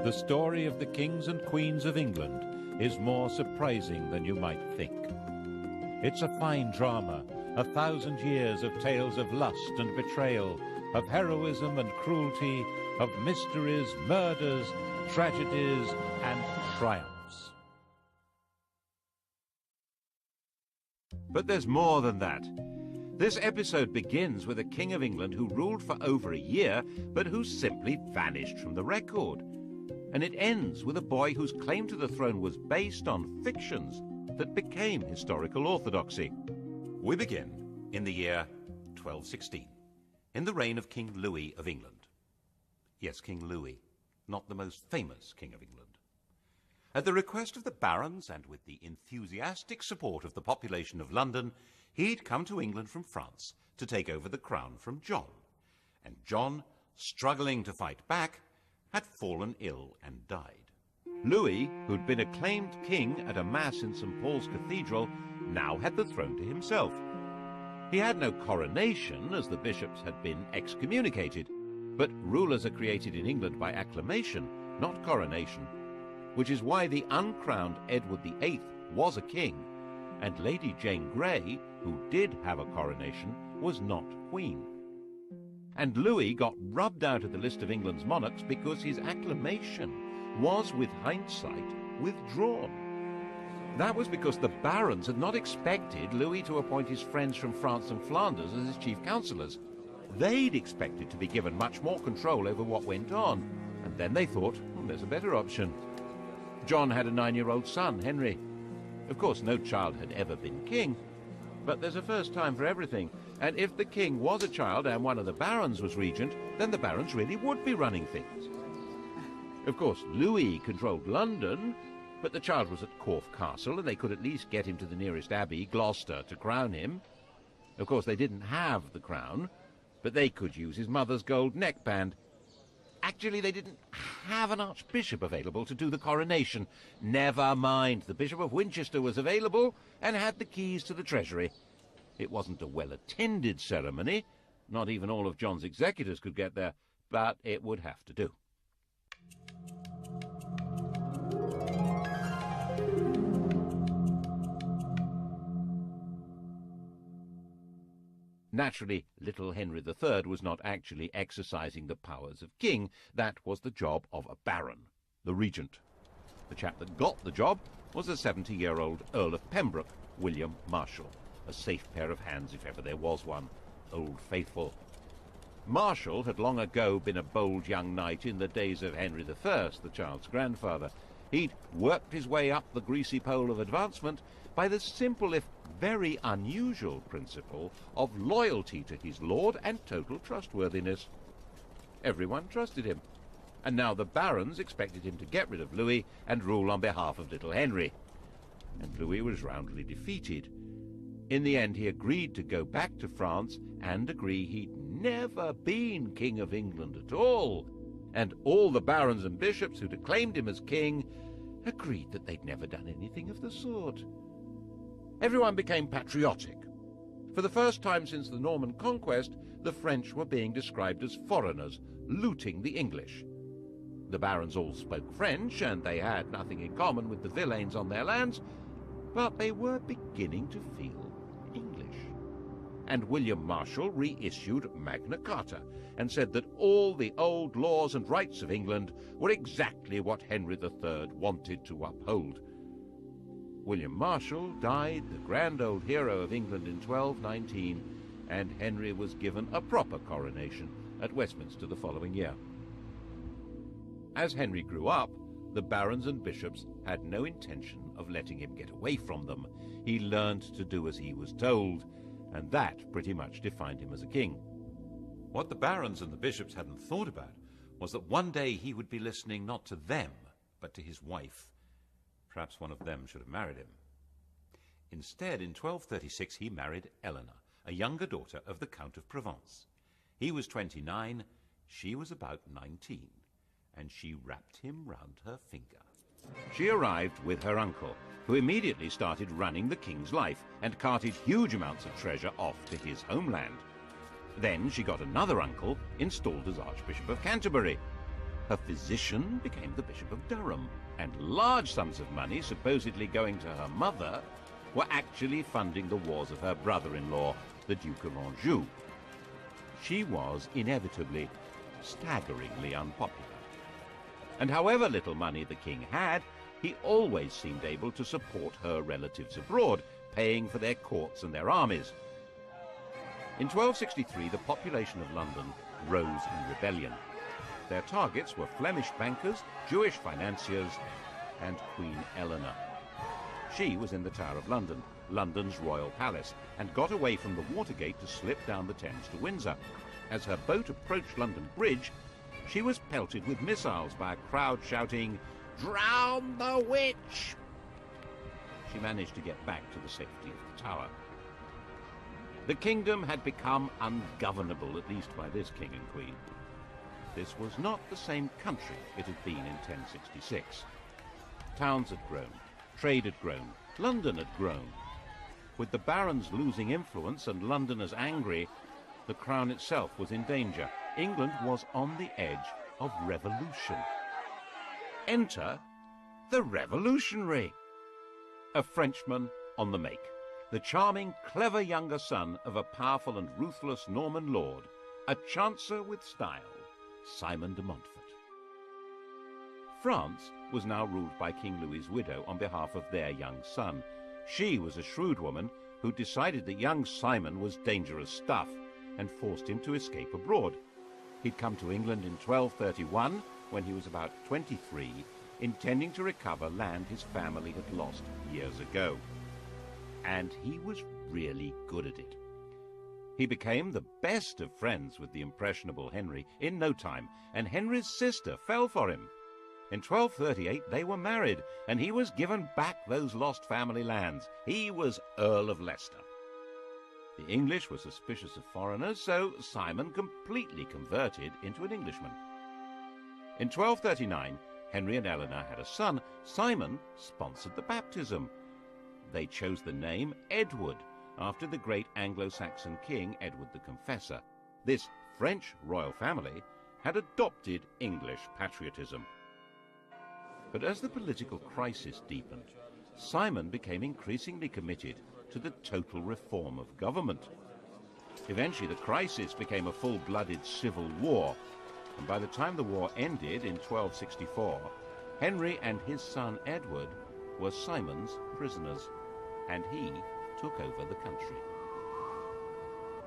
The story of the kings and queens of England is more surprising than you might think. It's a fine drama, 1,000 years of tales of lust and betrayal, of heroism and cruelty, of mysteries, murders, tragedies, and triumphs. But there's more than that. This episode begins with a king of England who ruled for over a year, but who simply vanished from the record. And it ends with a boy whose claim to the throne was based on fictions that became historical orthodoxy. We begin in the year 1216, in the reign of King Louis of England. Yes, King Louis, not the most famous king of England. At the request of the barons and with the enthusiastic support of the population of London, he'd come to England from France to take over the crown from John. And John, struggling to fight back, had fallen ill and died. Louis, who'd been acclaimed king at a mass in St. Paul's Cathedral, now had the throne to himself. He had no coronation, as the bishops had been excommunicated, but rulers are created in England by acclamation, not coronation, which is why the uncrowned Edward VIII was a king, and Lady Jane Grey, who did have a coronation, was not queen. And Louis got rubbed out of the list of England's monarchs because his acclamation was, with hindsight, withdrawn. That was because the barons had not expected Louis to appoint his friends from France and Flanders as his chief councillors. They'd expected to be given much more control over what went on, and then they thought, well, there's a better option. John had a 9-year-old son, Henry. Of course, no child had ever been king, but there's a first time for everything, and if the king was a child and one of the barons was regent, then the barons really would be running things. Of course, Louis controlled London, but the child was at Corfe Castle, and they could at least get him to the nearest abbey, Gloucester, to crown him. Of course, they didn't have the crown, but they could use his mother's gold neckband. Actually, they didn't have an archbishop available to do the coronation. Never mind, the Bishop of Winchester was available and had the keys to the treasury. It wasn't a well-attended ceremony. Not even all of John's executors could get there, but it would have to do. Naturally, little Henry III was not actually exercising the powers of king. That was the job of a baron, the regent. The chap that got the job was a 70-year-old Earl of Pembroke, William Marshal. A safe pair of hands if ever there was one. Old Faithful. Marshal had long ago been a bold young knight in the days of Henry I, the child's grandfather. He'd worked his way up the greasy pole of advancement by the simple, if very unusual, principle of loyalty to his lord and total trustworthiness. Everyone trusted him, and now the barons expected him to get rid of Louis and rule on behalf of little Henry. And Louis was roundly defeated. In the end, he agreed to go back to France and agree he'd never been King of England at all. And all the barons and bishops who'd acclaimed him as king agreed that they'd never done anything of the sort. Everyone became patriotic. For the first time since the Norman conquest, the French were being described as foreigners, looting the English. The barons all spoke French, and they had nothing in common with the villeins on their lands, but they were beginning to feel English. And William Marshal reissued Magna Carta and said that all the old laws and rights of England were exactly what Henry III wanted to uphold. William Marshal died, the grand old hero of England, in 1219, and Henry was given a proper coronation at Westminster the following year. As Henry grew up, the barons and bishops had no intention of letting him get away from them. He learned to do as he was told, and that pretty much defined him as a king. What the barons and the bishops hadn't thought about was that one day he would be listening not to them, but to his wife. Perhaps one of them should have married him. Instead, in 1236, he married Eleanor, a younger daughter of the Count of Provence. He was 29, she was about 19, and she wrapped him round her finger. She arrived with her uncle, who immediately started running the king's life and carted huge amounts of treasure off to his homeland. Then she got another uncle installed as Archbishop of Canterbury. Her physician became the Bishop of Durham, and large sums of money, supposedly going to her mother, were actually funding the wars of her brother-in-law, the Duke of Anjou. She was inevitably staggeringly unpopular. And however little money the king had, he always seemed able to support her relatives abroad, paying for their courts and their armies. In 1263, the population of London rose in rebellion. Their targets were Flemish bankers, Jewish financiers, and Queen Eleanor. She was in the Tower of London, London's royal palace, and got away from the Watergate to slip down the Thames to Windsor. As her boat approached London Bridge, she was pelted with missiles by a crowd shouting, "Drown the witch!" She managed to get back to the safety of the Tower. The kingdom had become ungovernable, at least by this king and queen. This was not the same country it had been in 1066. Towns had grown, trade had grown, London had grown. With the barons losing influence and Londoners angry, the crown itself was in danger. England was on the edge of revolution. Enter the revolutionary, a Frenchman on the make, the charming, clever younger son of a powerful and ruthless Norman lord, a chancer with style, Simon de Montfort. France was now ruled by King Louis's widow on behalf of their young son. She was a shrewd woman who decided that young Simon was dangerous stuff and forced him to escape abroad. He'd come to England in 1231, when he was about 23, intending to recover land his family had lost years ago. And he was really good at it. He became the best of friends with the impressionable Henry in no time, and Henry's sister fell for him. In 1238 they were married, and he was given back those lost family lands. He was Earl of Leicester. The English were suspicious of foreigners, so Simon completely converted into an Englishman. In 1239, Henry and Eleanor had a son. Simon sponsored the baptism. They chose the name Edward, after the great Anglo-Saxon king Edward the Confessor. This French royal family had adopted English patriotism. But as the political crisis deepened, Simon became increasingly committed to the total reform of government. Eventually, the crisis became a full-blooded civil war, and by the time the war ended in 1264, Henry and his son Edward were Simon's prisoners, and he took over the country.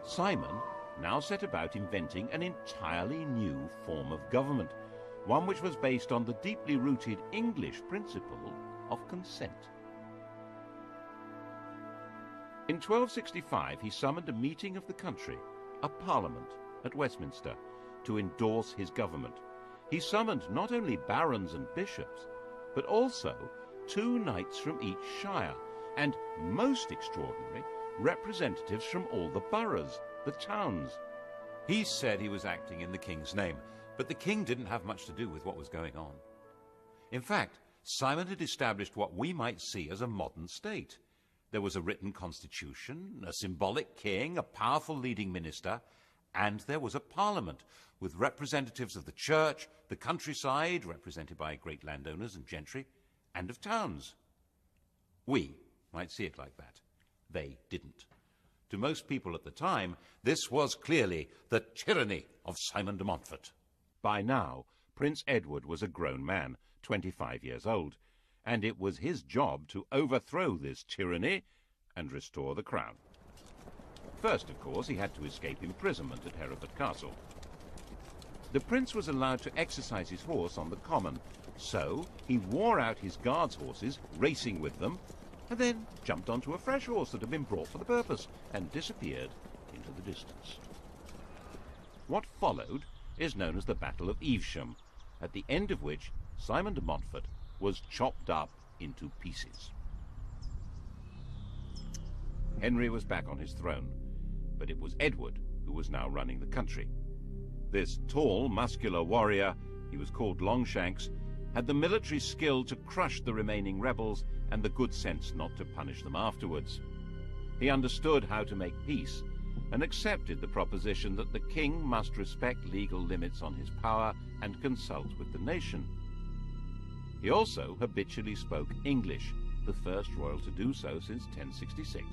Simon now set about inventing an entirely new form of government, one which was based on the deeply rooted English principle of consent. In 1265, he summoned a meeting of the country, a parliament, at Westminster, to endorse his government. He summoned not only barons and bishops, but also 2 knights from each shire, and, most extraordinary, representatives from all the boroughs, the towns. He said he was acting in the king's name, but the king didn't have much to do with what was going on. In fact, Simon had established what we might see as a modern state. There was a written constitution, a symbolic king, a powerful leading minister, and there was a parliament with representatives of the church, the countryside, represented by great landowners and gentry, and of towns. We might see it like that. They didn't. To most people at the time, this was clearly the tyranny of Simon de Montfort. By now, Prince Edward was a grown man, 25 years old, and it was his job to overthrow this tyranny and restore the crown. First, of course, he had to escape imprisonment at Hereford Castle. The prince was allowed to exercise his horse on the common, so he wore out his guards' horses, racing with them, and then jumped onto a fresh horse that had been brought for the purpose and disappeared into the distance. What followed is known as the Battle of Evesham, at the end of which Simon de Montfort was chopped up into pieces. Henry was back on his throne, but it was Edward who was now running the country. This tall, muscular warrior, he was called Longshanks, had the military skill to crush the remaining rebels and the good sense not to punish them afterwards. He understood how to make peace, and accepted the proposition that the king must respect legal limits on his power and consult with the nation. He also habitually spoke English, the first royal to do so since 1066.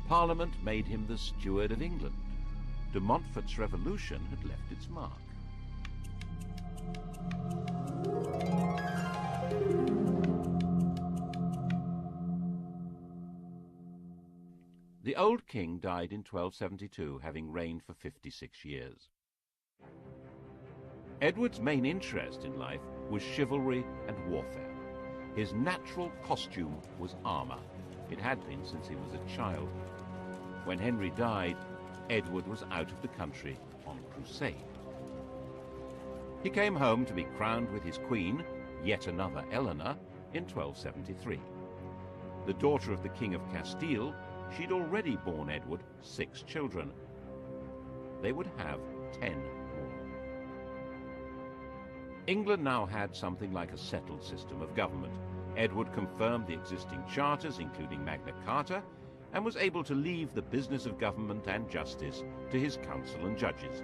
Parliament made him the steward of England. De Montfort's revolution had left its mark. The old king died in 1272, having reigned for 56 years. Edward's main interest in life was chivalry and warfare. His natural costume was armor. It had been since he was a child. When Henry died, Edward was out of the country on crusade. He came home to be crowned with his queen, yet another Eleanor, in 1273. The daughter of the King of Castile, she'd already borne Edward 6 children. They would have 10 more. England now had something like a settled system of government. Edward confirmed the existing charters, including Magna Carta, and was able to leave the business of government and justice to his council and judges.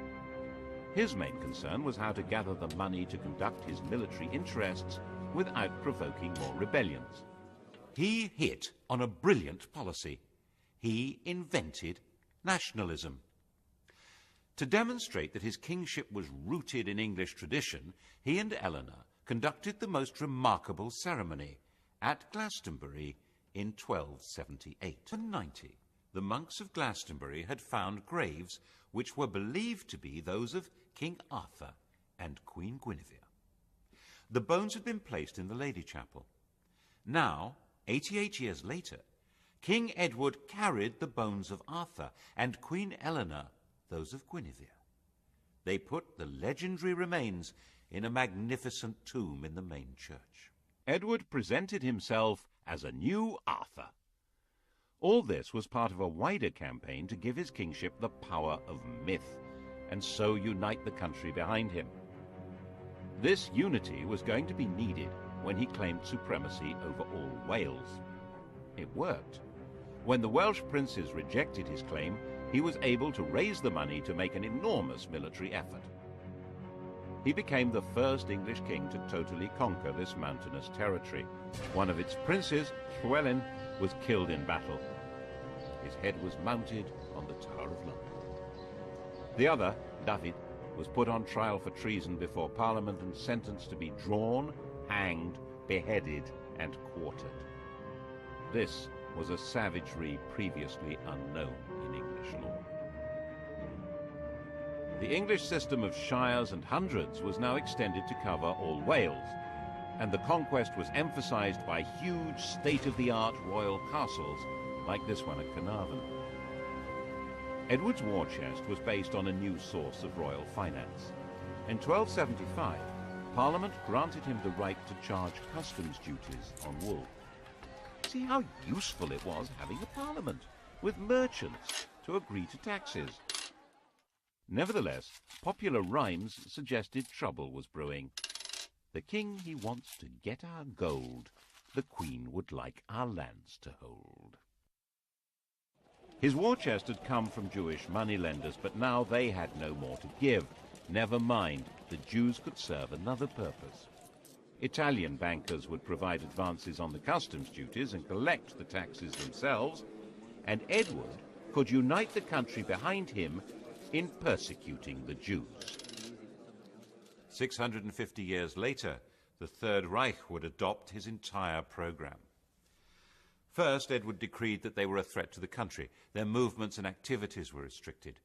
His main concern was how to gather the money to conduct his military interests without provoking more rebellions. He hit on a brilliant policy. He invented nationalism. To demonstrate that his kingship was rooted in English tradition, he and Eleanor conducted the most remarkable ceremony at Glastonbury in 1278. In 90, the monks of Glastonbury had found graves which were believed to be those of King Arthur and Queen Guinevere. The bones had been placed in the Lady Chapel. Now, 88 years later, King Edward carried the bones of Arthur and Queen Eleanor those of Guinevere. They put the legendary remains in a magnificent tomb in the main church. Edward presented himself as a new Arthur. All this was part of a wider campaign to give his kingship the power of myth, and so unite the country behind him. This unity was going to be needed when he claimed supremacy over all Wales. It worked. When the Welsh princes rejected his claim, he was able to raise the money to make an enormous military effort. He became the first English king to totally conquer this mountainous territory. One of its princes, Llywelyn, was killed in battle. His head was mounted on the Tower of London. The other, David, was put on trial for treason before Parliament and sentenced to be drawn, hanged, beheaded, and quartered. This was a savagery previously unknown in English law. The English system of shires and hundreds was now extended to cover all Wales, and the conquest was emphasized by huge state-of-the-art royal castles like this one at Carnarvon. Edward's war chest was based on a new source of royal finance. In 1275, Parliament granted him the right to charge customs duties on wool. See how useful it was having a parliament, with merchants to agree to taxes. Nevertheless, popular rhymes suggested trouble was brewing. The king he wants to get our gold, the queen would like our lands to hold. His war chest had come from Jewish moneylenders, but now they had no more to give. Never mind, the Jews could serve another purpose. Italian bankers would provide advances on the customs duties and collect the taxes themselves, and Edward could unite the country behind him in persecuting the Jews. 650 years later, the Third Reich would adopt his entire program. First, Edward decreed that they were a threat to the country. Their movements and activities were restricted.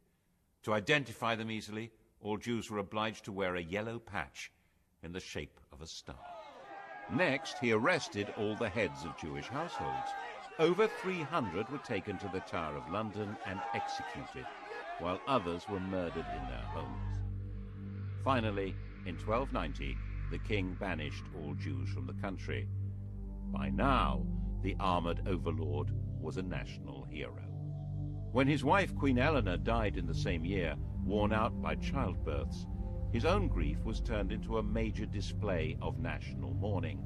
To identify them easily, all Jews were obliged to wear a yellow patch in the shape of a star. Next, he arrested all the heads of Jewish households. Over 300 were taken to the Tower of London and executed, while others were murdered in their homes. Finally, in 1290, the king banished all Jews from the country. By now, the armored overlord was a national hero. When his wife, Queen Eleanor, died in the same year, worn out by childbirths, his own grief was turned into a major display of national mourning.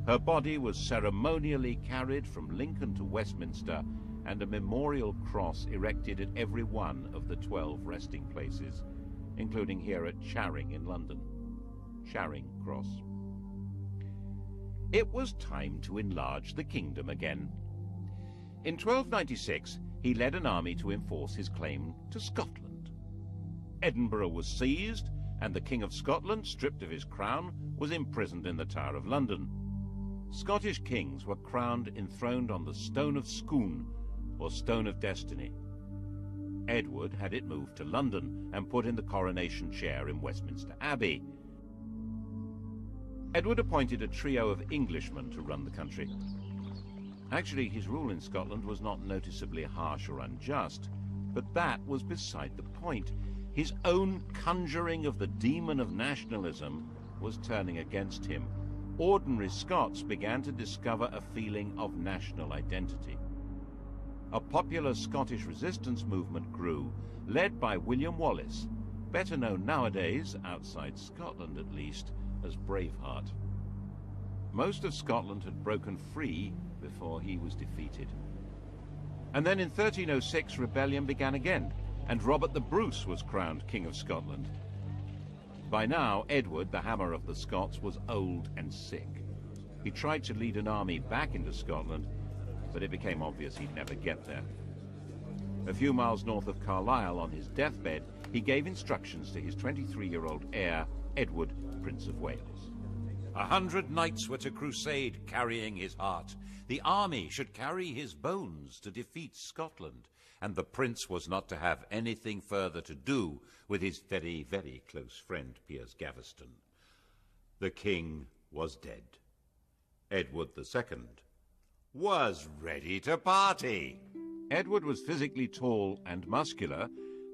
Her body was ceremonially carried from Lincoln to Westminster and a memorial cross erected at every one of the 12 resting places, including here at Charing in London. Charing Cross. It was time to enlarge the kingdom again. In 1296, he led an army to enforce his claim to Scotland. Edinburgh was seized, and the King of Scotland, stripped of his crown, was imprisoned in the Tower of London. Scottish kings were crowned enthroned on the Stone of Scone, or Stone of Destiny. Edward had it moved to London and put in the coronation chair in Westminster Abbey. Edward appointed a trio of Englishmen to run the country. Actually, his rule in Scotland was not noticeably harsh or unjust, but that was beside the point. His own conjuring of the demon of nationalism was turning against him. Ordinary Scots began to discover a feeling of national identity. A popular Scottish resistance movement grew, led by William Wallace, better known nowadays, outside Scotland at least, as Braveheart. Most of Scotland had broken free before he was defeated. And then in 1306 rebellion began again, and Robert the Bruce was crowned King of Scotland. By now, Edward, the Hammer of the Scots, was old and sick. He tried to lead an army back into Scotland, but it became obvious he'd never get there. A few miles north of Carlisle, on his deathbed, he gave instructions to his 23-year-old heir, Edward, Prince of Wales. 100 knights were to crusade, carrying his heart. The army should carry his bones to defeat Scotland, and the prince was not to have anything further to do with his very, very close friend, Piers Gaveston. The king was dead. Edward II was ready to party. Edward was physically tall and muscular,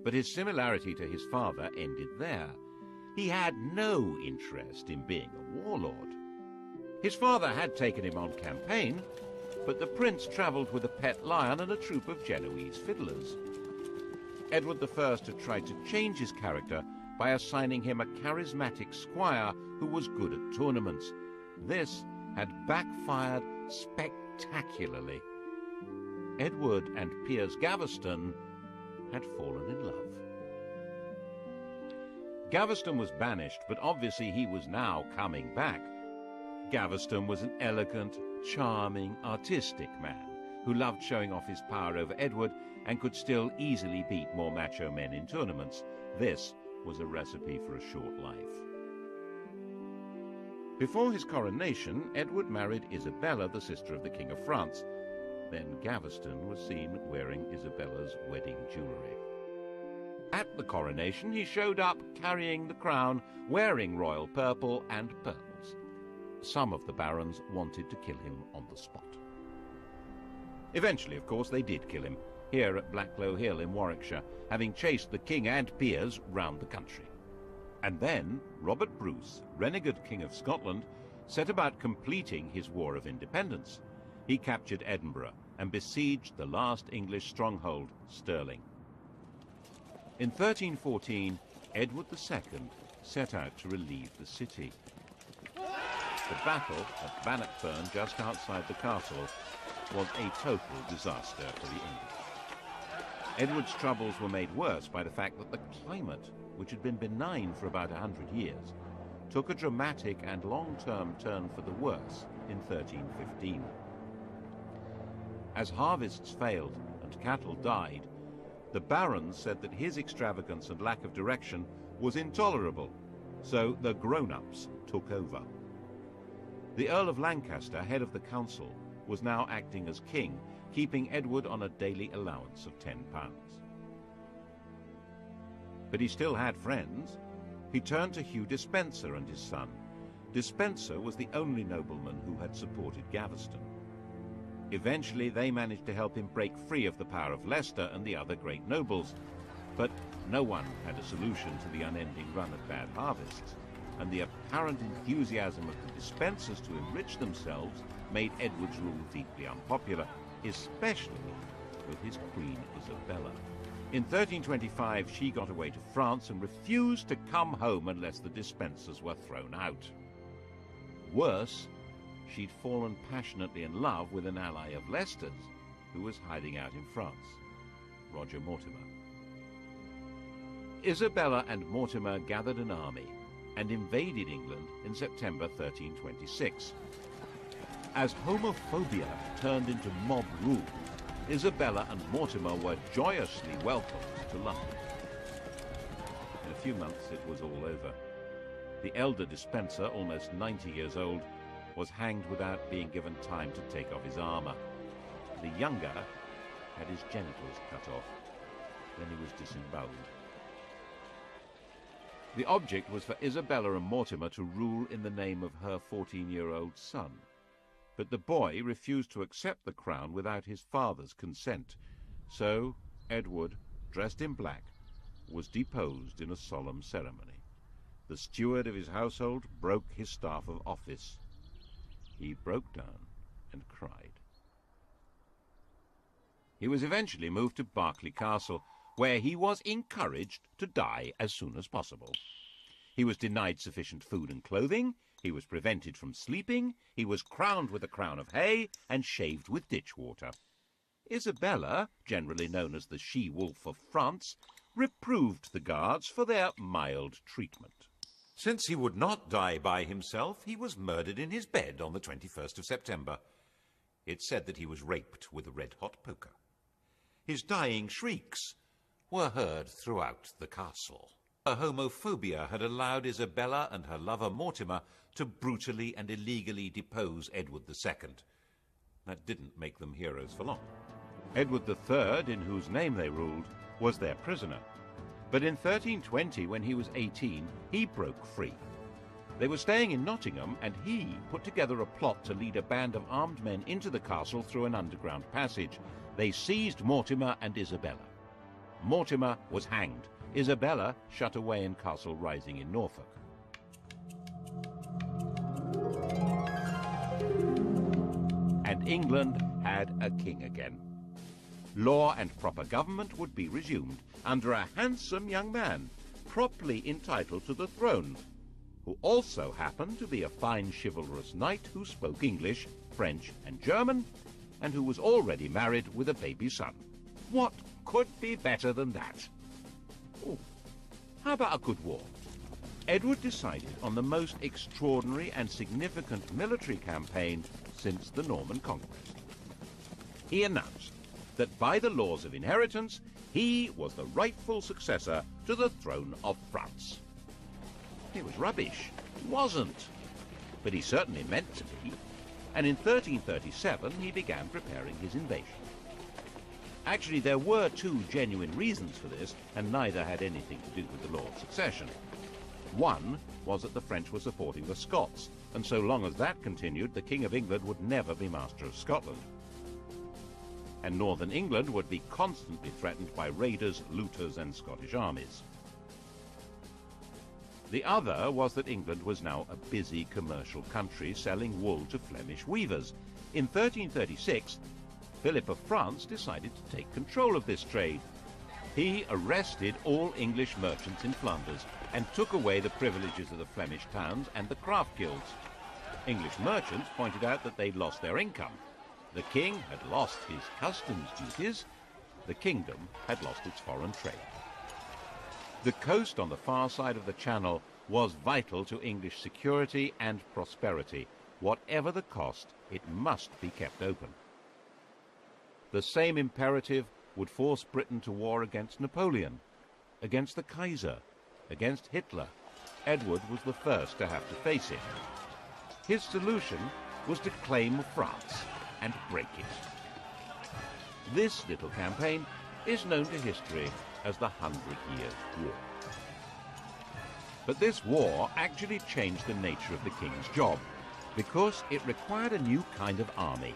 but his similarity to his father ended there. He had no interest in being a warlord. His father had taken him on campaign, but the prince travelled with a pet lion and a troupe of Genoese fiddlers. Edward I had tried to change his character by assigning him a charismatic squire who was good at tournaments. This had backfired spectacularly. Edward and Piers Gaveston had fallen in love. Gaveston was banished, but obviously he was now coming back. Gaveston was an elegant, charming, artistic man who loved showing off his power over Edward and could still easily beat more macho men in tournaments. This was a recipe for a short life. Before his coronation, Edward married Isabella, the sister of the King of France. Then Gaveston was seen wearing Isabella's wedding jewellery. At the coronation, he showed up carrying the crown, wearing royal purple and pearls. Some of the barons wanted to kill him on the spot. Eventually, of course, they did kill him, here at Blacklow Hill in Warwickshire, having chased the king and peers round the country. And then Robert Bruce, renegade King of Scotland, set about completing his War of Independence. He captured Edinburgh and besieged the last English stronghold, Stirling. In 1314, Edward II set out to relieve the city. The battle at Bannockburn, just outside the castle, was a total disaster for the English. Edward's troubles were made worse by the fact that the climate, which had been benign for about 100 years, took a dramatic and long-term turn for the worse in 1315. As harvests failed and cattle died, the barons said that his extravagance and lack of direction was intolerable, so the grown-ups took over. The Earl of Lancaster, head of the council, was now acting as king, keeping Edward on a daily allowance of £10. But he still had friends. He turned to Hugh Despenser and his son. Despenser was the only nobleman who had supported Gaveston. Eventually, they managed to help him break free of the power of Leicester and the other great nobles. But no one had a solution to the unending run of bad harvests, and the apparent enthusiasm of the Despensers to enrich themselves made Edward's rule deeply unpopular, especially with his Queen Isabella. In 1325, she got away to France and refused to come home unless the Despensers were thrown out. Worse, she'd fallen passionately in love with an ally of Leicester's, who was hiding out in France, Roger Mortimer. Isabella and Mortimer gathered an army and invaded England in September 1326. As homophobia turned into mob rule, Isabella and Mortimer were joyously welcomed to London. In a few months it was all over. The elder dispenser, almost 90 years old, was hanged without being given time to take off his armour. The younger had his genitals cut off. Then he was disemboweled. The object was for Isabella and Mortimer to rule in the name of her 14-year-old son. But the boy refused to accept the crown without his father's consent. So Edward, dressed in black, was deposed in a solemn ceremony. The steward of his household broke his staff of office. He broke down and cried. He was eventually moved to Berkeley Castle, where he was encouraged to die as soon as possible. He was denied sufficient food and clothing, he was prevented from sleeping, he was crowned with a crown of hay, and shaved with ditch water. Isabella, generally known as the she-wolf of France, reproved the guards for their mild treatment. Since he would not die by himself, he was murdered in his bed on the 21st of September. It's said that he was raped with a red-hot poker. His dying shrieks were heard throughout the castle. Her homophobia had allowed Isabella and her lover Mortimer to brutally and illegally depose Edward II. That didn't make them heroes for long. Edward III, in whose name they ruled, was their prisoner. But in 1320, when he was 18, he broke free. They were staying in Nottingham, and he put together a plot to lead a band of armed men into the castle through an underground passage. They seized Mortimer and Isabella. Mortimer was hanged. Isabella shut away in Castle Rising in Norfolk. And England had a king again. Law and proper government would be resumed under a handsome young man, properly entitled to the throne, who also happened to be a fine chivalrous knight who spoke English, French, and German, and who was already married with a baby son. What could be better than that? Oh, how about a good war? Edward decided on the most extraordinary and significant military campaign since the Norman Conquest. He announced that by the laws of inheritance, he was the rightful successor to the throne of France. It was rubbish. He wasn't. But he certainly meant to be. And in 1337, he began preparing his invasion. Actually, there were two genuine reasons for this, and neither had anything to do with the law of succession. One was that the French were supporting the Scots, and so long as that continued, the King of England would never be master of Scotland. And northern England would be constantly threatened by raiders, looters, and Scottish armies. The other was that England was now a busy commercial country selling wool to Flemish weavers. In 1336, Philip of France decided to take control of this trade. He arrested all English merchants in Flanders and took away the privileges of the Flemish towns and the craft guilds. English merchants pointed out that they'd lost their income. The king had lost his customs duties. The kingdom had lost its foreign trade. The coast on the far side of the Channel was vital to English security and prosperity. Whatever the cost, it must be kept open. The same imperative would force Britain to war against Napoleon, against the Kaiser, against Hitler. Edward was the first to have to face it. His solution was to claim France and break it. This little campaign is known to history as the 100 Years' War. But this war actually changed the nature of the king's job, because it required a new kind of army.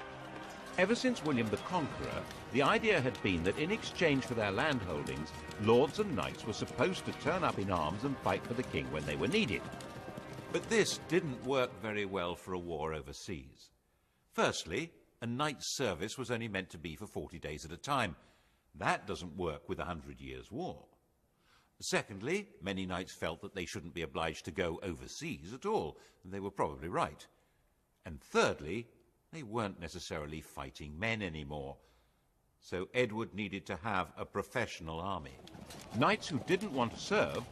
Ever since William the Conqueror, the idea had been that in exchange for their landholdings, lords and knights were supposed to turn up in arms and fight for the king when they were needed. But this didn't work very well for a war overseas. Firstly, a knight's service was only meant to be for 40 days at a time. That doesn't work with a 100 Years' War. Secondly, many knights felt that they shouldn't be obliged to go overseas at all, and they were probably right. And thirdly, they weren't necessarily fighting men anymore. So Edward needed to have a professional army. Knights who didn't want to serve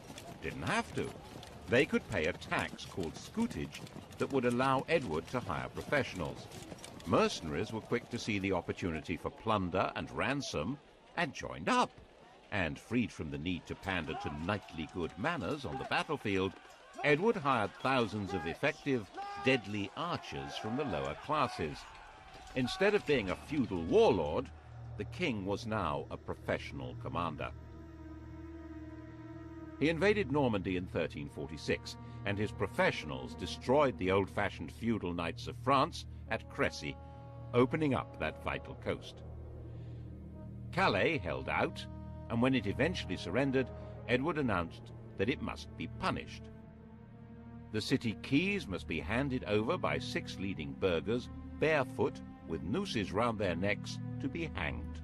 didn't have to. They could pay a tax called scutage that would allow Edward to hire professionals. Mercenaries were quick to see the opportunity for plunder and ransom and joined up. And freed from the need to pander to knightly good manners on the battlefield, Edward hired thousands of effective, deadly archers from the lower classes. Instead of being a feudal warlord, the king was now a professional commander. He invaded Normandy in 1346, and his professionals destroyed the old-fashioned feudal knights of France at Crécy, opening up that vital coast. Calais held out, and when it eventually surrendered, Edward announced that it must be punished. The city keys must be handed over by 6 leading burghers, barefoot, with nooses round their necks, to be hanged.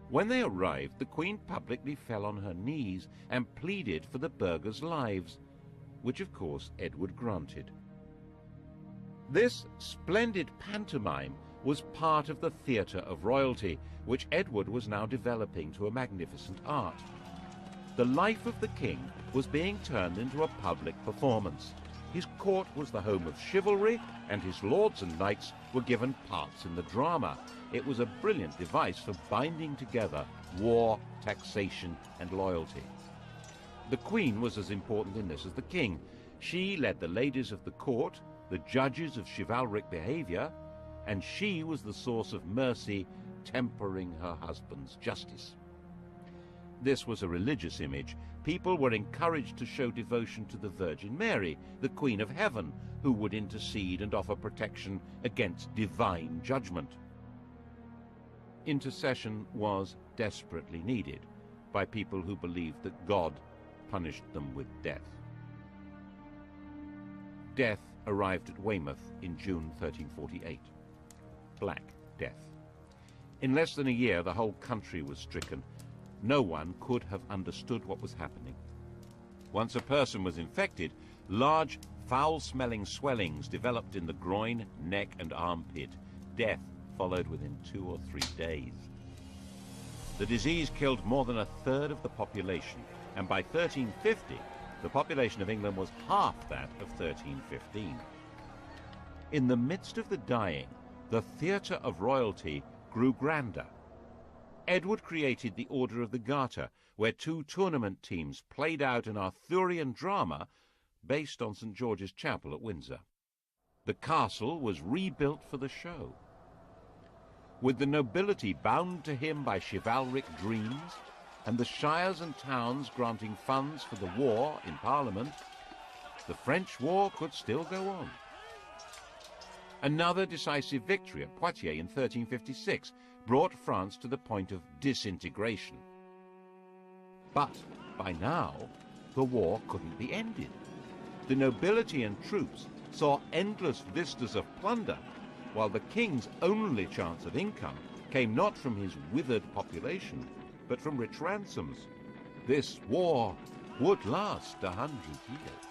When they arrived, the Queen publicly fell on her knees and pleaded for the burghers' lives, which of course Edward granted. This splendid pantomime was part of the theatre of royalty, which Edward was now developing to a magnificent art. The life of the king was being turned into a public performance. His court was the home of chivalry, and his lords and knights were given parts in the drama. It was a brilliant device for binding together war, taxation, and loyalty. The Queen was as important in this as the king. She led the ladies of the court, the judges of chivalric behavior, and she was the source of mercy, tempering her husband's justice. This was a religious image. People were encouraged to show devotion to the Virgin Mary, the Queen of Heaven, who would intercede and offer protection against divine judgment. Intercession was desperately needed by people who believed that God punished them with death. Death arrived at Weymouth in June 1348. Black Death. In less than a year, the whole country was stricken. No one could have understood what was happening. Once a person was infected, large, foul-smelling swellings developed in the groin, neck, and armpit. Death followed within 2 or 3 days. The disease killed more than 1/3 of the population, and by 1350, the population of England was half that of 1315. In the midst of the dying, the theatre of royalty grew grander. Edward created the Order of the Garter, where 2 tournament teams played out an Arthurian drama based on St. George's Chapel at Windsor. The castle was rebuilt for the show. With the nobility bound to him by chivalric dreams, and the shires and towns granting funds for the war in Parliament, the French war could still go on. Another decisive victory at Poitiers in 1356 brought France to the point of disintegration. But by now, the war couldn't be ended. The nobility and troops saw endless vistas of plunder, while the king's only chance of income came not from his withered population, but from rich ransoms. This war would last 100 years.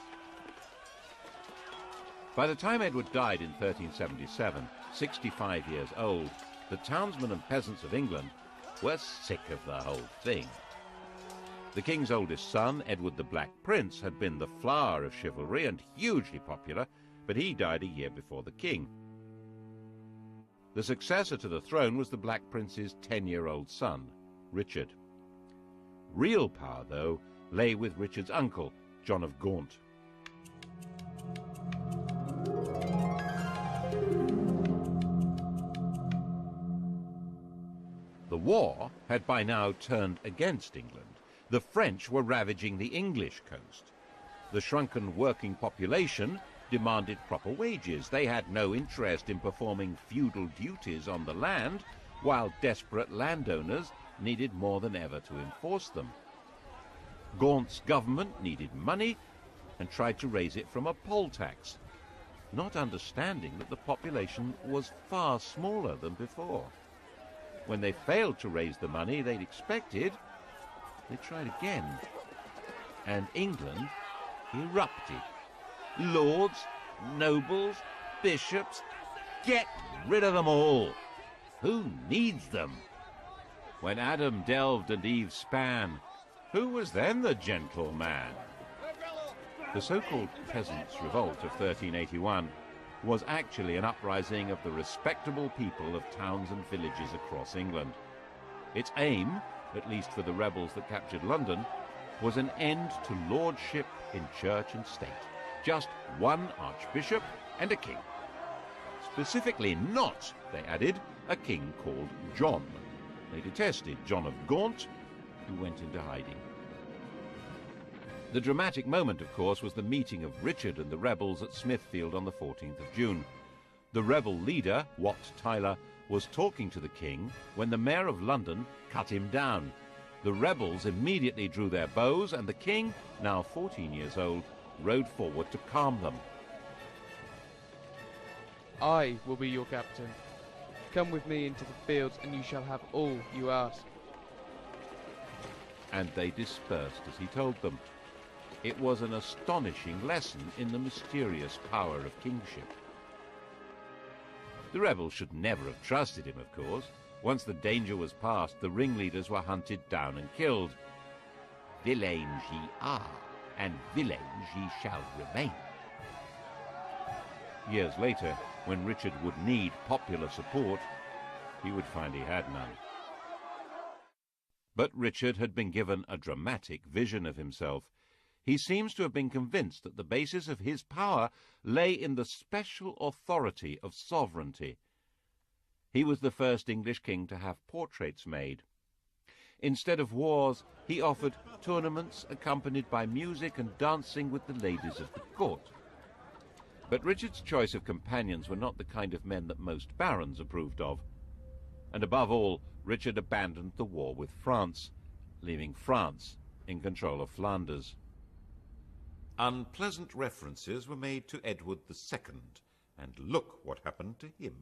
By the time Edward died in 1377, 65 years old, the townsmen and peasants of England were sick of the whole thing. The king's oldest son, Edward the Black Prince, had been the flower of chivalry and hugely popular, but he died a year before the king. The successor to the throne was the Black Prince's 10-year-old son, Richard. Real power, though, lay with Richard's uncle, John of Gaunt. The war had by now turned against England. The French were ravaging the English coast. The shrunken working population demanded proper wages. They had no interest in performing feudal duties on the land, while desperate landowners needed more than ever to enforce them. Gaunt's government needed money and tried to raise it from a poll tax, not understanding that the population was far smaller than before. When they failed to raise the money they'd expected, they tried again, and England erupted. Lords, nobles, bishops, get rid of them all! Who needs them? When Adam delved and Eve span, who was then the gentleman? The so-called Peasants' Revolt of 1381 was actually an uprising of the respectable people of towns and villages across England. Its aim, at least for the rebels that captured London, was an end to lordship in church and state. Just one archbishop and a king. Specifically not, they added, a king called John. They detested John of Gaunt, who went into hiding. The dramatic moment, of course, was the meeting of Richard and the rebels at Smithfield on the 14th of June. The rebel leader, Wat Tyler, was talking to the king when the mayor of London cut him down. The rebels immediately drew their bows, and the king, now 14 years old, rode forward to calm them. I will be your captain. Come with me into the fields, and you shall have all you ask. And they dispersed as he told them. It was an astonishing lesson in the mysterious power of kingship. The rebels should never have trusted him, of course. Once the danger was past, the ringleaders were hunted down and killed. Villains ye are, and villains ye shall remain. Years later, when Richard would need popular support, he would find he had none. But Richard had been given a dramatic vision of himself. He seems to have been convinced that the basis of his power lay in the special authority of sovereignty. He was the first English king to have portraits made. Instead of wars, he offered tournaments accompanied by music and dancing with the ladies of the court. But Richard's choice of companions were not the kind of men that most barons approved of. And above all, Richard abandoned the war with France, leaving France in control of Flanders. Unpleasant references were made to Edward II, and look what happened to him.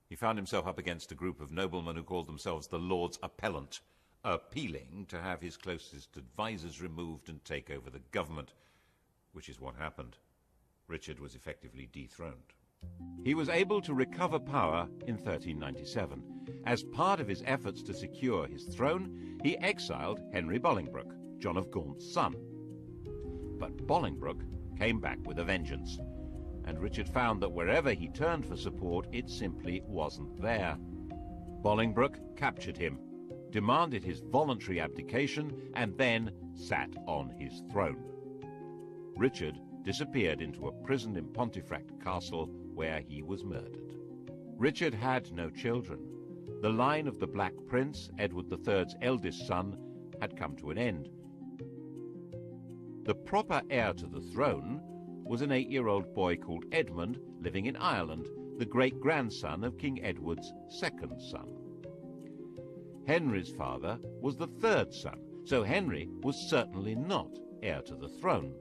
He found himself up against a group of noblemen who called themselves the Lords Appellant, appealing to have his closest advisers removed and take over the government, which is what happened. Richard was effectively dethroned. He was able to recover power in 1397. As part of his efforts to secure his throne, he exiled Henry Bolingbroke, John of Gaunt's son. But Bolingbroke came back with a vengeance, and Richard found that wherever he turned for support, it simply wasn't there. Bolingbroke captured him, demanded his voluntary abdication, and then sat on his throne. Richard disappeared into a prison in Pontefract Castle, where he was murdered. Richard had no children. The line of the Black Prince, Edward III's eldest son, had come to an end. The proper heir to the throne was an 8-year-old boy called Edmund, living in Ireland, the great-grandson of King Edward's second son. Henry's father was the third son, so Henry was certainly not heir to the throne.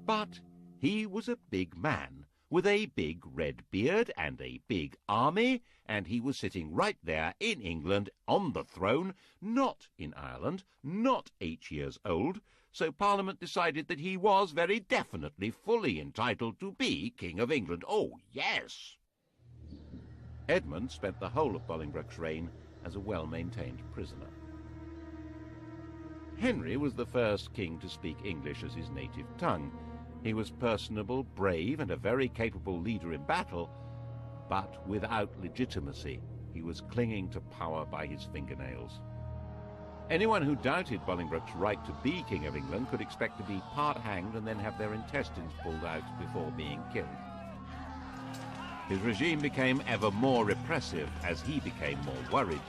But he was a big man, with a big red beard and a big army, and he was sitting right there in England on the throne, not in Ireland, not 8 years old, so Parliament decided that he was very definitely fully entitled to be King of England. Oh, yes! Edmund spent the whole of Bolingbroke's reign as a well-maintained prisoner. Henry was the first king to speak English as his native tongue. He was personable, brave, and a very capable leader in battle, but without legitimacy. He was clinging to power by his fingernails. Anyone who doubted Bolingbroke's right to be King of England could expect to be part hanged and then have their intestines pulled out before being killed. His regime became ever more repressive as he became more worried.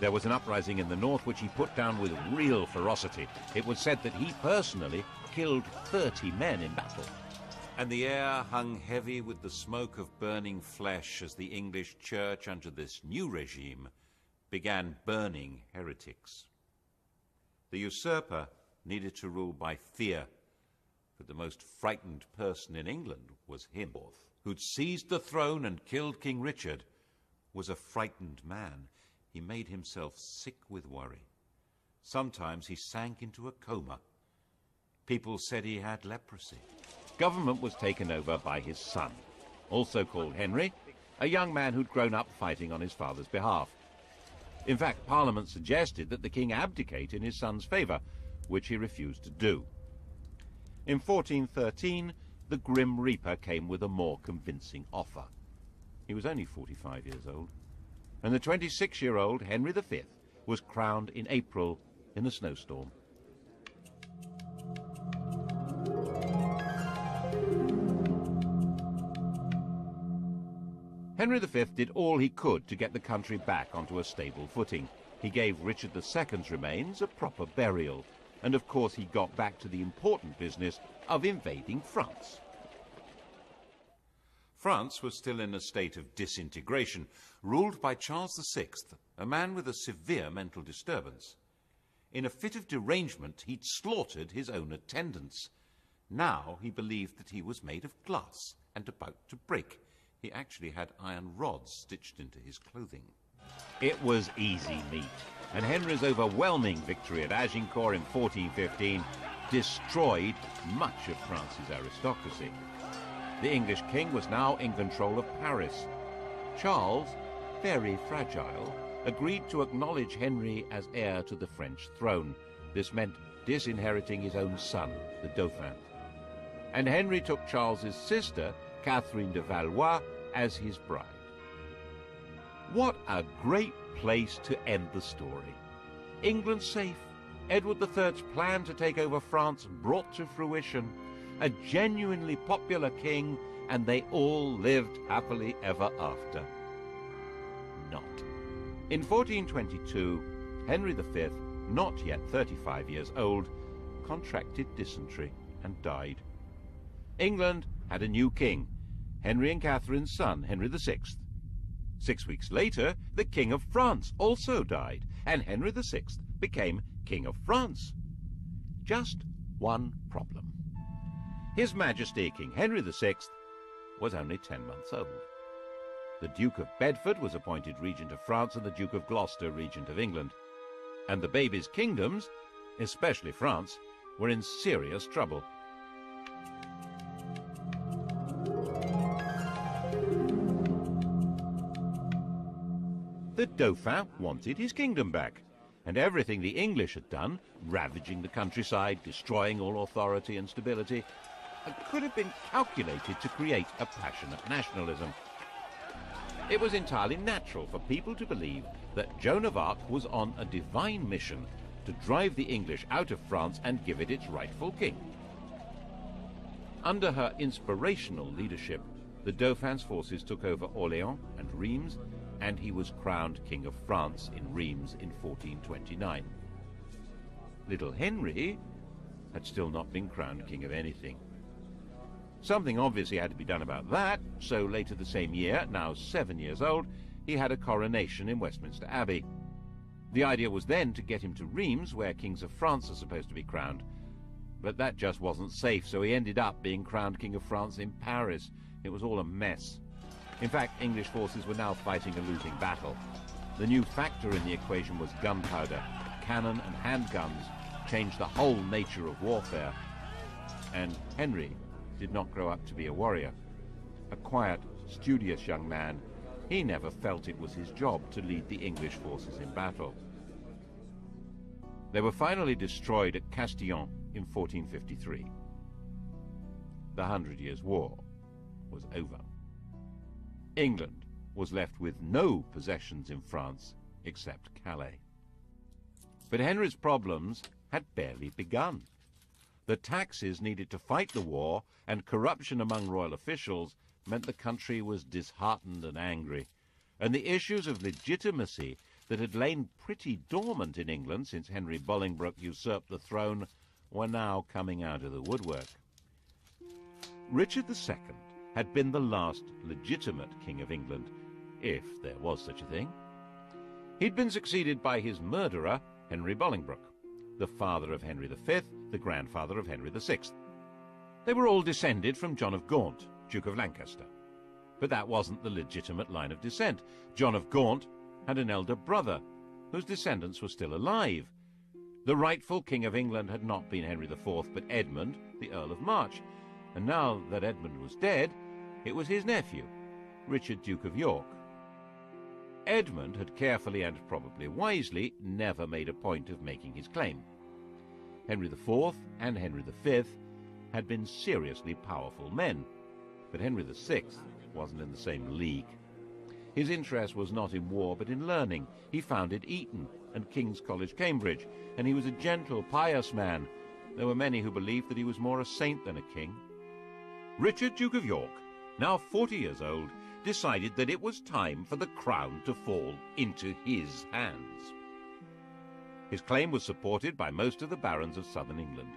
There was an uprising in the north which he put down with real ferocity. It was said that he personally killed 30 men in battle. And the air hung heavy with the smoke of burning flesh as the English church, under this new regime, began burning heretics. The usurper needed to rule by fear, but the most frightened person in England was him, who'd seized the throne and killed King Richard, was a frightened man. He made himself sick with worry. Sometimes he sank into a coma. People said he had leprosy. Government was taken over by his son, also called Henry, a young man who'd grown up fighting on his father's behalf. In fact, Parliament suggested that the king abdicate in his son's favour, which he refused to do. In 1413, the Grim Reaper came with a more convincing offer. He was only 45 years old, and the 26-year-old Henry V was crowned in April in a snowstorm. Henry V did all he could to get the country back onto a stable footing. He gave Richard II's remains a proper burial, and of course he got back to the important business of invading France. France was still in a state of disintegration, ruled by Charles VI, a man with a severe mental disturbance. In a fit of derangement, he'd slaughtered his own attendants. Now he believed that he was made of glass and about to break. He actually had iron rods stitched into his clothing. It was easy meat, and Henry's overwhelming victory at Agincourt in 1415 destroyed much of France's aristocracy. The English king was now in control of Paris. Charles, very fragile, agreed to acknowledge Henry as heir to the French throne. This meant disinheriting his own son, the Dauphin. And Henry took Charles's sister, Catherine de Valois, as his bride. What a great place to end the story. England safe, Edward III's plan to take over France brought to fruition, a genuinely popular king, and they all lived happily ever after. Not. In 1422, Henry V, not yet 35 years old, contracted dysentery and died. England had a new king, Henry and Catherine's son, Henry VI. 6 weeks later, the King of France also died, and Henry VI became King of France. Just one problem. His Majesty King Henry VI was only 10 months old. The Duke of Bedford was appointed Regent of France and the Duke of Gloucester Regent of England. And the baby's kingdoms, especially France, were in serious trouble. The Dauphin wanted his kingdom back, and everything the English had done, ravaging the countryside, destroying all authority and stability, could have been calculated to create a passionate nationalism. It was entirely natural for people to believe that Joan of Arc was on a divine mission to drive the English out of France and give it its rightful king. Under her inspirational leadership, the Dauphin's forces took over Orléans and Reims, and he was crowned King of France in Reims in 1429. Little Henry had still not been crowned king of anything. Something obviously had to be done about that, so later the same year, now 7 years old, he had a coronation in Westminster Abbey. The idea was then to get him to Reims, where kings of France are supposed to be crowned. But that just wasn't safe, so he ended up being crowned King of France in Paris. It was all a mess. In fact, English forces were now fighting a losing battle. The new factor in the equation was gunpowder. Cannon and handguns changed the whole nature of warfare. And Henry did not grow up to be a warrior. A quiet, studious young man, he never felt it was his job to lead the English forces in battle. They were finally destroyed at Castillon in 1453. The 100 Years' War was over. England was left with no possessions in France except Calais. But Henry's problems had barely begun. The taxes needed to fight the war, and corruption among royal officials meant the country was disheartened and angry, and the issues of legitimacy that had lain pretty dormant in England since Henry Bolingbroke usurped the throne were now coming out of the woodwork. Richard II had been the last legitimate king of England, if there was such a thing. He'd been succeeded by his murderer, Henry Bolingbroke, the father of Henry V, the grandfather of Henry VI. They were all descended from John of Gaunt, Duke of Lancaster. But that wasn't the legitimate line of descent. John of Gaunt had an elder brother, whose descendants were still alive. The rightful King of England had not been Henry IV, but Edmund, the Earl of March, and now that Edmund was dead, it was his nephew, Richard, Duke of York. Edmund had carefully and probably wisely never made a point of making his claim. Henry IV and Henry V had been seriously powerful men, but Henry VI wasn't in the same league. His interest was not in war but in learning. He founded Eton and King's College, Cambridge, and he was a gentle, pious man. There were many who believed that he was more a saint than a king. Richard, Duke of York, now 40 years old, decided that it was time for the crown to fall into his hands. His claim was supported by most of the barons of southern England.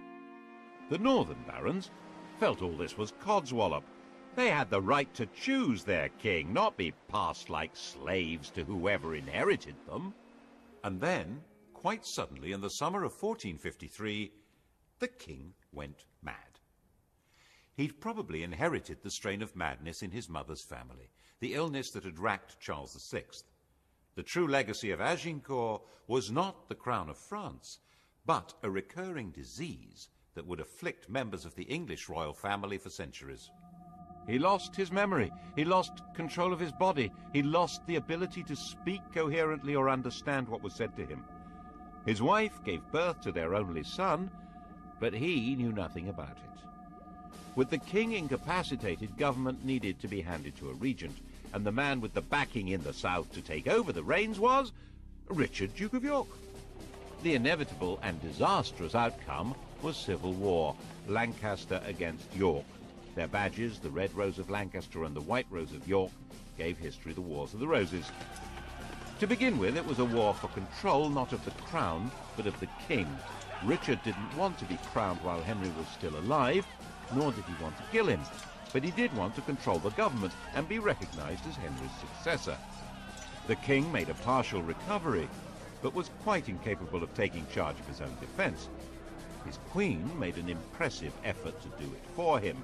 The northern barons felt all this was codswallop. They had the right to choose their king, not be passed like slaves to whoever inherited them. And then, quite suddenly, in the summer of 1453, the king went mad. He'd probably inherited the strain of madness in his mother's family, the illness that had racked Charles VI. The true legacy of Agincourt was not the crown of France, but a recurring disease that would afflict members of the English royal family for centuries. He lost his memory, he lost control of his body, he lost the ability to speak coherently or understand what was said to him. His wife gave birth to their only son, but he knew nothing about it. With the king incapacitated, government needed to be handed to a regent, and the man with the backing in the south to take over the reins was Richard, Duke of York. The inevitable and disastrous outcome was civil war, Lancaster against York. Their badges, the Red Rose of Lancaster and the White Rose of York, gave history the Wars of the Roses. To begin with, it was a war for control, not of the crown, but of the king. Richard didn't want to be crowned while Henry was still alive, nor did he want to kill him, but he did want to control the government and be recognized as Henry's successor. The king made a partial recovery, but was quite incapable of taking charge of his own defense. His queen made an impressive effort to do it for him.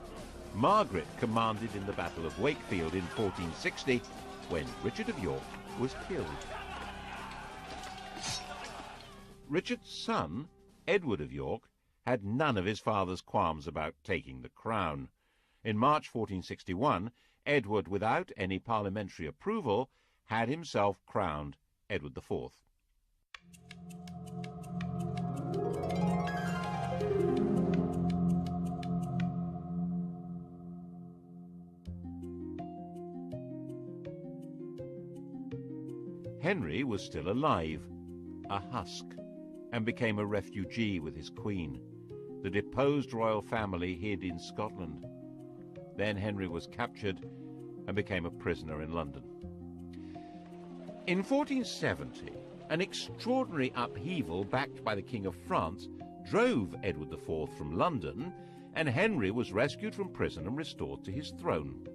Margaret commanded in the Battle of Wakefield in 1460, when Richard of York was killed. Richard's son, Edward of York, had none of his father's qualms about taking the crown. In March 1461, Edward, without any parliamentary approval, had himself crowned Edward IV. Henry was still alive, a husk, and became a refugee with his queen. The deposed royal family hid in Scotland. Then Henry was captured and became a prisoner in London. In 1470, an extraordinary upheaval backed by the King of France drove Edward IV from London, and Henry was rescued from prison and restored to his throne.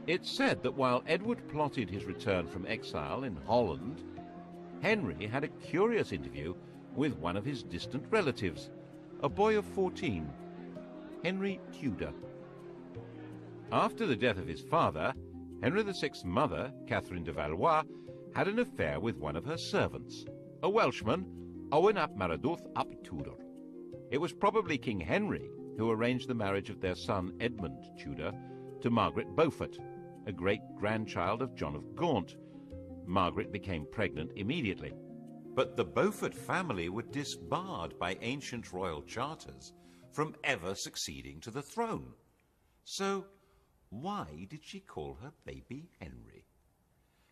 It's said that while Edward plotted his return from exile in Holland, Henry had a curious interview with one of his distant relatives, a boy of 14, Henry Tudor. After the death of his father, Henry VI's mother, Catherine de Valois, had an affair with one of her servants, a Welshman, Owen ap Maredudd ap Tudor. It was probably King Henry who arranged the marriage of their son Edmund Tudor to Margaret Beaufort, a great-grandchild of John of Gaunt. Margaret became pregnant immediately. But the Beaufort family were disbarred by ancient royal charters from ever succeeding to the throne. So why did she call her baby Henry?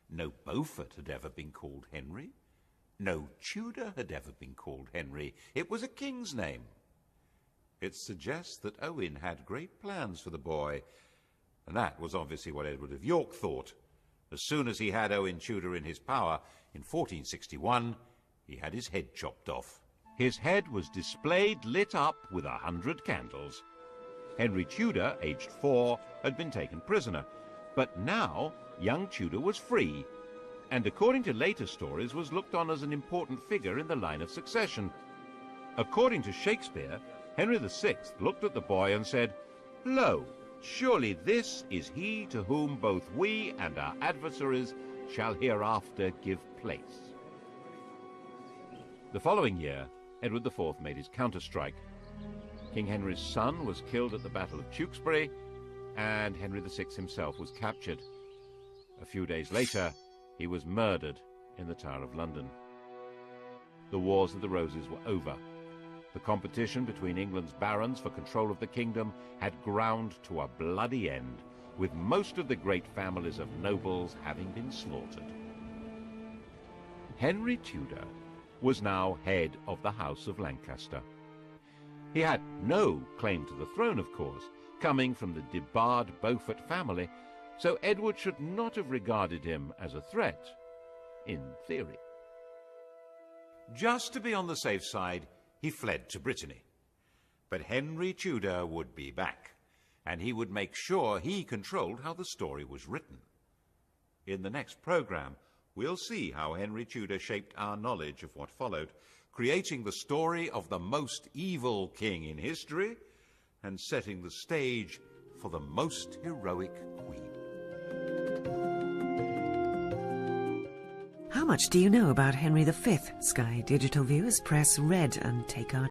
No Beaufort had ever been called Henry. No Tudor had ever been called Henry. It was a king's name. It suggests that Owen had great plans for the boy, and that was obviously what Edward of York thought. As soon as he had Owen Tudor in his power, in 1461, he had his head chopped off. His head was displayed, lit up with 100 candles. Henry Tudor, aged 4, had been taken prisoner, but now young Tudor was free, and according to later stories was looked on as an important figure in the line of succession. According to Shakespeare, Henry VI looked at the boy and said, "Lo, surely this is he to whom both we and our adversaries shall hereafter give place." The following year, Edward IV made his counter-strike. King Henry's son was killed at the Battle of Tewkesbury, and Henry VI himself was captured. A few days later, he was murdered in the Tower of London. The Wars of the Roses were over. The competition between England's barons for control of the kingdom had ground to a bloody end, with most of the great families of nobles having been slaughtered. Henry Tudor was now head of the House of Lancaster. He had no claim to the throne, of course, coming from the debarred Beaufort family, so Edward should not have regarded him as a threat, in theory. Just to be on the safe side, he fled to Brittany. But Henry Tudor would be back, and he would make sure he controlled how the story was written. In the next program, we'll see how Henry Tudor shaped our knowledge of what followed, creating the story of the most evil king in history and setting the stage for the most heroic queen. How much do you know about Henry V? Sky Digital viewers, press red and take our